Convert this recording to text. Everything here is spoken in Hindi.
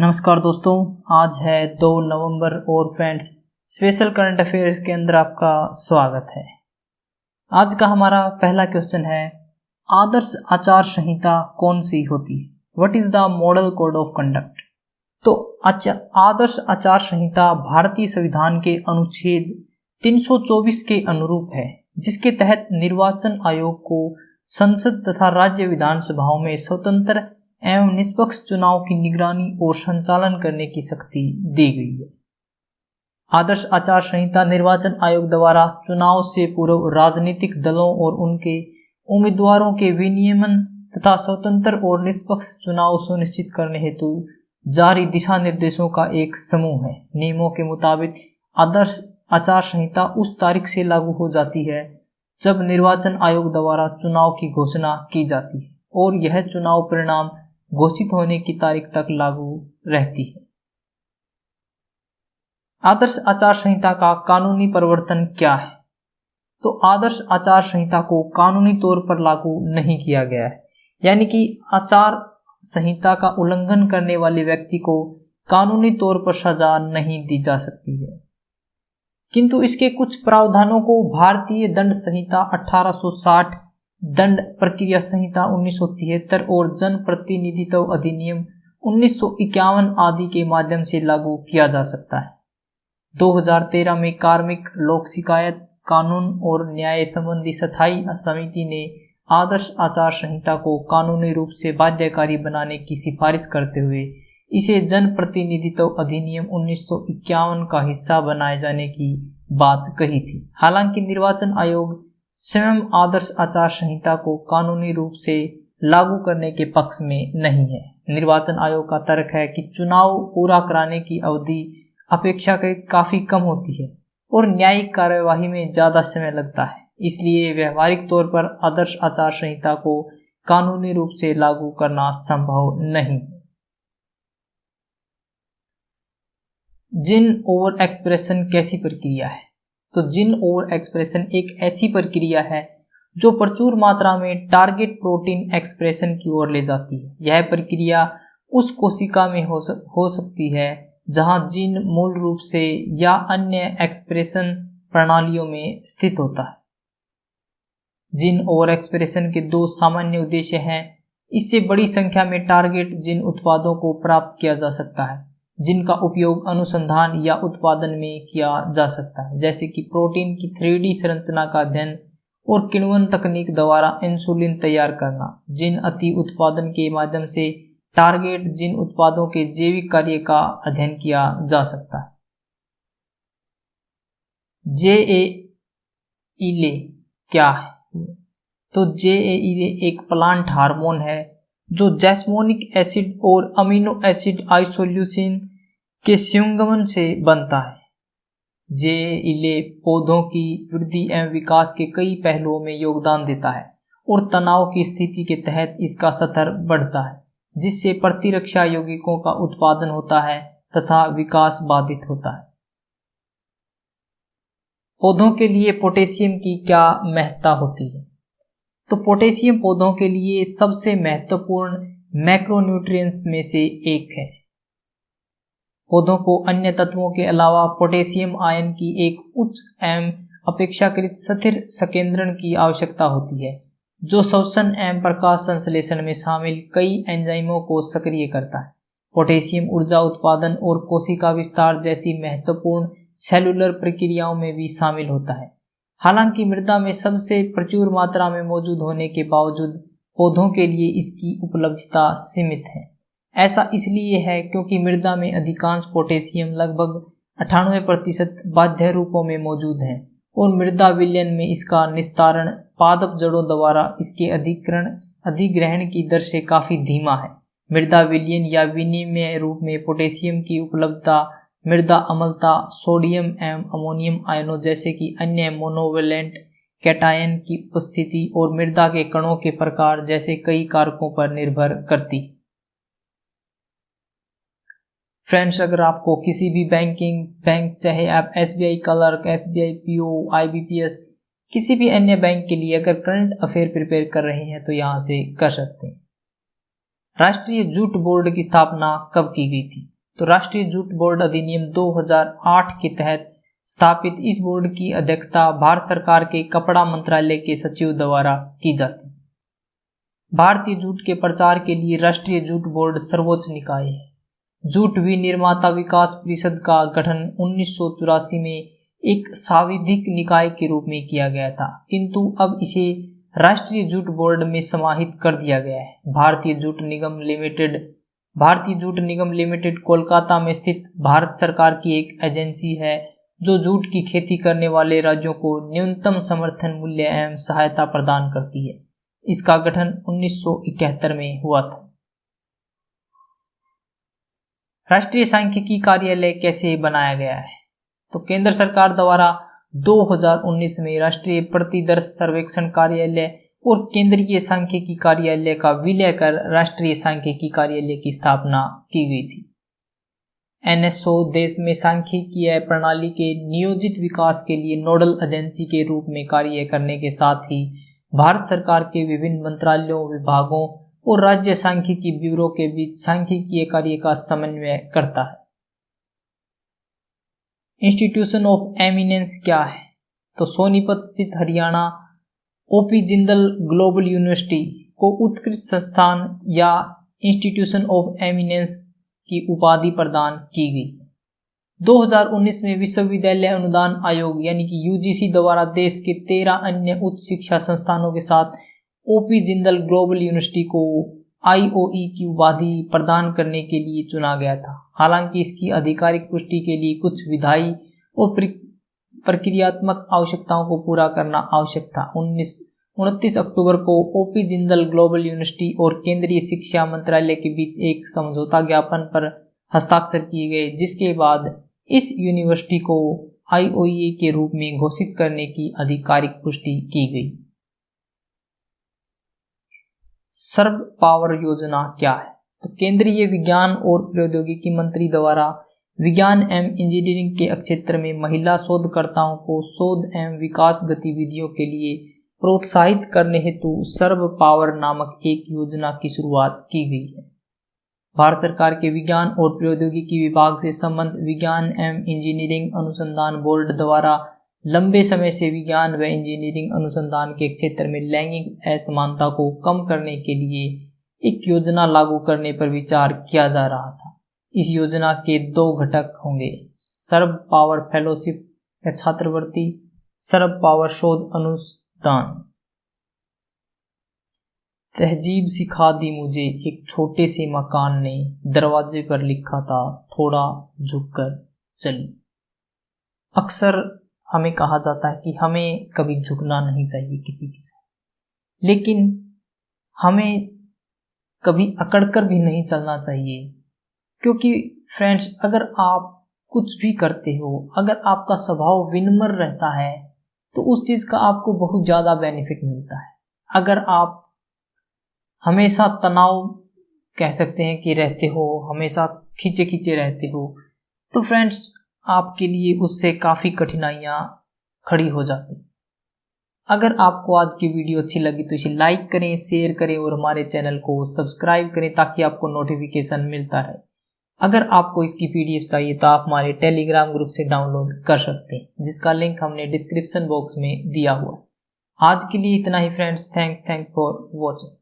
नमस्कार दोस्तों, आज है 2 नवंबर और फ्रेंड्स स्पेशल करंट अफेयर्स के अंदर आपका स्वागत है। आज का हमारा पहला क्वेश्चन है, आदर्श आचार संहिता कौन सी होती है? What is the model code of conduct? तो आदर्श आचार संहिता भारतीय संविधान के अनुच्छेद 324 के अनुरूप है, जिसके तहत निर्वाचन आयोग को संसद तथा राज्य विधानसभाओं में स्वतंत्र एवं निष्पक्ष चुनाव की निगरानी और संचालन करने की शक्ति दी गई है। आदर्श आचार संहिता निर्वाचन आयोग द्वारा चुनाव से पूर्व राजनीतिक दलों और उनके उम्मीदवारों के विनियमन तथा स्वतंत्र और निष्पक्ष चुनाव सुनिश्चित करने हेतु जारी दिशा निर्देशों का एक समूह है। नियमों के मुताबिक आदर्श आचार संहिता उस तारीख से लागू हो जाती है जब निर्वाचन आयोग द्वारा चुनाव की घोषणा की जाती है और यह चुनाव परिणाम घोषित होने की तारीख तक लागू रहती है। आदर्श आचार संहिता का कानूनी परिवर्तन क्या है? तो आदर्श आचार संहिता को कानूनी तौर पर लागू नहीं किया गया है, यानी कि आचार संहिता का उल्लंघन करने वाले व्यक्ति को कानूनी तौर पर सजा नहीं दी जा सकती है, किंतु इसके कुछ प्रावधानों को भारतीय दंड संहिता 1860, दंड प्रक्रिया संहिता 1973 और जन प्रतिनिधित्व अधिनियम 1951 आदि के माध्यम से लागू किया जा सकता है। 2013 में कार्मिक लोक शिकायत कानून और न्याय संबंधी स्थायी समिति ने आदर्श आचार संहिता को कानूनी रूप से बाध्यकारी बनाने की सिफारिश करते हुए इसे जन प्रतिनिधित्व अधिनियम 1951 का हिस्सा बनाए जाने की बात कही थी। हालांकि निर्वाचन आयोग स्वयं आदर्श आचार संहिता को कानूनी रूप से लागू करने के पक्ष में नहीं है। निर्वाचन आयोग का तर्क है कि चुनाव पूरा कराने की अवधि अपेक्षाकृत काफी कम होती है और न्यायिक कार्यवाही में ज्यादा समय लगता है, इसलिए व्यवहारिक तौर पर आदर्श आचार संहिता को कानूनी रूप से लागू करना संभव नहीं। जिन ओवर एक्सप्रेशन कैसी प्रक्रिया है? तो जिन ओवर एक्सप्रेशन एक ऐसी प्रक्रिया है जो प्रचुर मात्रा में टारगेट प्रोटीन एक्सप्रेशन की ओर ले जाती है। यह प्रक्रिया उस कोशिका में हो सकती है जहां जीन मूल रूप से या अन्य एक्सप्रेशन प्रणालियों में स्थित होता है। जिन ओवर एक्सप्रेशन के दो सामान्य उद्देश्य हैं। इससे बड़ी संख्या में टारगेट जिन उत्पादों को प्राप्त किया जा सकता है, जिनका उपयोग अनुसंधान या उत्पादन में किया जा सकता है, जैसे कि प्रोटीन की 3D संरचना का अध्ययन और किण्वन तकनीक द्वारा इंसुलिन तैयार करना। जिन अति उत्पादन के माध्यम से टारगेट जिन उत्पादों के जैविक कार्य का अध्ययन किया जा सकता है। JAELA क्या है? तो JAELA एक प्लांट हार्मोन है जो जैस्मोनिक एसिड और अमीनो एसिड आइसोल्यूसिन के संयुग्मन से बनता है। JAELA पौधों की वृद्धि एवं विकास के कई पहलुओं में योगदान देता है और तनाव की स्थिति के तहत इसका स्तर बढ़ता है, जिससे प्रतिरक्षा यौगिकों का उत्पादन होता है तथा विकास बाधित होता है। पौधों के लिए पोटेशियम की क्या महत्ता होती है? तो पोटेशियम पौधों के लिए सबसे महत्वपूर्ण मैक्रोन्यूट्रिएंट्स में से एक है। पौधों को अन्य तत्वों के अलावा पोटेशियम आयन की एक उच्च एवं अपेक्षाकृत स्थिर संकेंद्रण की आवश्यकता होती है, जो श्वसन एवं प्रकाश संश्लेषण में शामिल कई एंजाइमों को सक्रिय करता है। पोटेशियम ऊर्जा उत्पादन और कोशिका विस्तार जैसी महत्वपूर्ण सेलुलर प्रक्रियाओं में भी शामिल होता है। हालांकि मृदा में सबसे प्रचुर मात्रा में मौजूद होने के बावजूद पौधों के लिए इसकी उपलब्धता सीमित है। ऐसा इसलिए है क्योंकि मृदा में अधिकांश पोटेशियम लगभग 98% बाह्य रूपों में मौजूद है और मृदा विलयन में इसका निस्तारण पादप जड़ों द्वारा इसके अधिग्रहण की दर से काफी धीमा है। मृदा विलयन या विनिमय रूप में पोटेशियम की उपलब्धता मृदा अम्लता, सोडियम एवं अमोनियम आयनों जैसे कि अन्य मोनोवेलेंट कैटायन की उपस्थिति और मृदा के कणों के प्रकार जैसे कई कारकों पर निर्भर करती है। फ्रेंड्स, अगर आपको किसी भी बैंक चाहे आप SBI clerk, SBI PO, IBPS किसी भी अन्य बैंक के लिए अगर करंट अफेयर प्रिपेयर कर रहे हैं तो यहाँ से कर सकते हैं। राष्ट्रीय जूट बोर्ड की स्थापना कब की गई थी? तो राष्ट्रीय जूट बोर्ड अधिनियम 2008 के तहत स्थापित इस बोर्ड की अध्यक्षता भारत सरकार के कपड़ा मंत्रालय के सचिव द्वारा की जाती है। भारतीय जूट के प्रचार के लिए राष्ट्रीय जूट बोर्ड सर्वोच्च निकाय है। जूट विनिर्माता विकास परिषद का गठन 1984 में एक सांविधिक निकाय के रूप में किया गया था, किंतु अब इसे राष्ट्रीय जूट बोर्ड में समाहित कर दिया गया है। भारतीय जूट निगम लिमिटेड कोलकाता में स्थित भारत सरकार की एक एजेंसी है जो जूट की खेती करने वाले राज्यों को न्यूनतम समर्थन मूल्य एवं सहायता प्रदान करती है। इसका गठन 1971 में हुआ था। राष्ट्रीय सांख्यिकी कार्यालय कैसे बनाया गया है? तो केंद्र सरकार द्वारा 2019 में राष्ट्रीय प्रतिदर्श सर्वेक्षण कार्यालय और केंद्रीय सांख्यिकी कार्यालय का विलय कर राष्ट्रीय सांख्यिकी कार्यालय की स्थापना की गई थी। NSO देश में सांख्यिकीय प्रणाली के नियोजित विकास के लिए नोडल एजेंसी के रूप में कार्य करने के साथ ही भारत सरकार के विभिन्न मंत्रालयों, विभागों और राज्य सांख्यिकी ब्यूरो के बीच सांख्यिकीय कार्य का समन्वय करता है। इंस्टीट्यूशन ऑफ एमिनेंस क्या है? तो सोनीपत स्थित Haryana OP Jindal global university को उत्कृष्ट संस्थान या इंस्टीट्यूशन ऑफ एमिनेंस की उपाधि प्रदान की गई। 2019 में विश्वविद्यालय अनुदान आयोग यानी कि UGC द्वारा देश के 13 अन्य उच्च शिक्षा संस्थानों के साथ OP जिंदल ग्लोबल यूनिवर्सिटी को IOE की उपाधि प्रदान करने के लिए चुना गया था। हालांकि इसकी आधिकारिक पुष्टि के लिए कुछ विधायी और प्रक्रियात्मक आवश्यकताओं को पूरा करना आवश्यक था। 29 अक्टूबर को OP जिंदल ग्लोबल यूनिवर्सिटी और केंद्रीय शिक्षा मंत्रालय के बीच एक समझौता ज्ञापन पर हस्ताक्षर किए गए, जिसके बाद इस यूनिवर्सिटी को IOE के रूप में घोषित करने की आधिकारिक पुष्टि की गई। सर्व पावर योजना क्या है? तो केंद्रीय विज्ञान और प्रौद्योगिकी मंत्री द्वारा विज्ञान एवं इंजीनियरिंग के क्षेत्र में महिला शोधकर्ताओं को शोध एवं विकास गतिविधियों के लिए प्रोत्साहित करने हेतु सर्व पावर नामक एक योजना की शुरुआत की गई है। भारत सरकार के विज्ञान और प्रौद्योगिकी विभाग से संबद्ध विज्ञान एवं इंजीनियरिंग अनुसंधान बोर्ड द्वारा लंबे समय से विज्ञान व इंजीनियरिंग अनुसंधान के क्षेत्र में लैंगिक असमानता को कम करने के लिए एक योजना लागू करने पर विचार किया जा रहा था। इस योजना के 2 घटक होंगे: सर्व पावर फेलोशिप या छात्रवृत्ति, सर्व पावर शोध अनुदान। तहजीब सिखा दी मुझे एक छोटे से मकान ने, दरवाजे पर लिखा था थोड़ा झुककर चली। अक्सर हमें कहा जाता है कि हमें कभी झुकना नहीं चाहिए किसी के साथ, लेकिन हमें कभी अकड़कर भी नहीं चलना चाहिए, क्योंकि फ्रेंड्स, अगर आप कुछ भी करते हो, अगर आपका स्वभाव विनम्र रहता है तो उस चीज का आपको बहुत ज्यादा बेनिफिट मिलता है। अगर आप हमेशा तनाव कह सकते हैं कि रहते हो, हमेशा खींचे खींचे रहते हो, तो फ्रेंड्स आपके लिए उससे काफ़ी कठिनाइयाँ खड़ी हो जाती। अगर आपको आज की वीडियो अच्छी लगी तो इसे लाइक करें, शेयर करें और हमारे चैनल को सब्सक्राइब करें ताकि आपको नोटिफिकेशन मिलता रहे। अगर आपको इसकी PDF चाहिए तो आप हमारे टेलीग्राम ग्रुप से डाउनलोड कर सकते हैं, जिसका लिंक हमने डिस्क्रिप्शन बॉक्स में दिया हुआ है। आज के लिए इतना ही फ्रेंड्स। Thanks for watching.